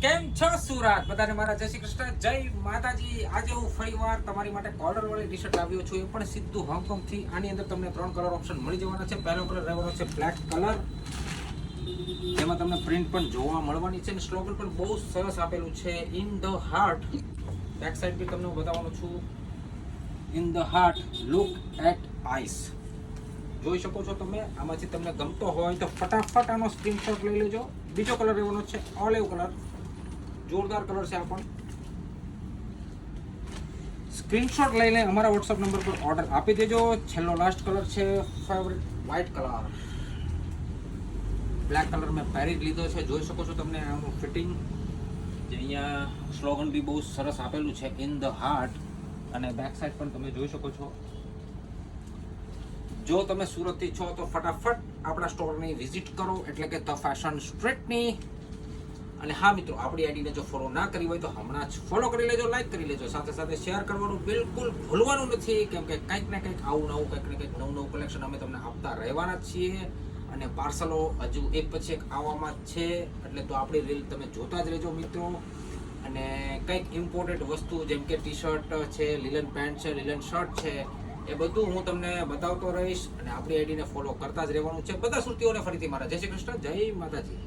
કેમ છો સુરત? બધાને મારા જય શ્રી કૃષ્ણ, જય માતાજી. આજે હું ફરીવાર તમારી માટે કોલર વાળી ટી શર્ટ લાવ્યો છું, એ પણ સીધું હોંગકોંગ થી. આની અંદર તમને 3 કલર ઓપ્શન મળી જવાના છે. પહેલો કલર રહેવાનો છે બ્લેક કલર, જેમાં તમને પ્રિન્ટ પણ જોવા મળવાની છે અને સ્લોગન પણ બહુ સરસ આપેલું છે, in the heart. Back side B તમને હું બતાવવાનો છું, in the heart look at eyes. જોઈ શકો છો તમે. આમાંથી તમને ગમતો હોય તો ફટાફટ આનો સ્ક્રીનશોટ લઈ લેજો. બીજો કલર રહેવાનો છે ઓલિવ કલર, જોરદાર કલર છે. આ પણ સ્ક્રીનશોટ લઈને અમારા વોટ્સઅપ નંબર પર ઓર્ડર આપી દેજો. છેલ્લો લાસ્ટ કલર છે favourite white colour. Black colour મેં પહેરી જ લીધો છે. જોઈ શકો છો તમને આનું ફિટિંગ, જે અહીંયા સ્લોગન બી બહુ સરસ આપેલું છે, ઇન ધ હાર્ટ. અને બેક સાઈડ પણ તમે જોઈ શકો છો. જો તમે સુરતથી છો તો ફટાફટ આપણા સ્ટોરની વિઝિટ કરો, એટલે કે ધ ફેશન સ્ટ્રીટની. અને હા મિત્રો, આપણી આઈડીને જો ફોલો ના કરી હોય તો હમણાં જ ફોલો કરી લેજો, લાઈક કરી લેજો, સાથે સાથે શેર કરવાનું બિલકુલ ભૂલવાનું નથી, કેમ કે કંઈક ને કંઈક આવું નવું, કંઈક ને કંઈક નવું કલેક્શન અમે તમને આપતા રહેવાના જ છીએ. અને પાર્સલો હજુ એક પછી એક આવવામાં જ છે, એટલે તો આપણી રીલ તમે જોતા જ રહેજો મિત્રો. અને કંઈક ઇમ્પોર્ટન્ટ વસ્તુ જેમ કે ટી શર્ટ છે, લિલન પેન્ટ છે, લિલન શર્ટ છે, એ બધું હું તમને બતાવતો રહીશ. અને આપણી આઈડીને ફોલો કરતા જ રહેવાનું છે. બધા સુરતીઓને ફરીથી મારા જય શ્રી કૃષ્ણ, જય માતાજી.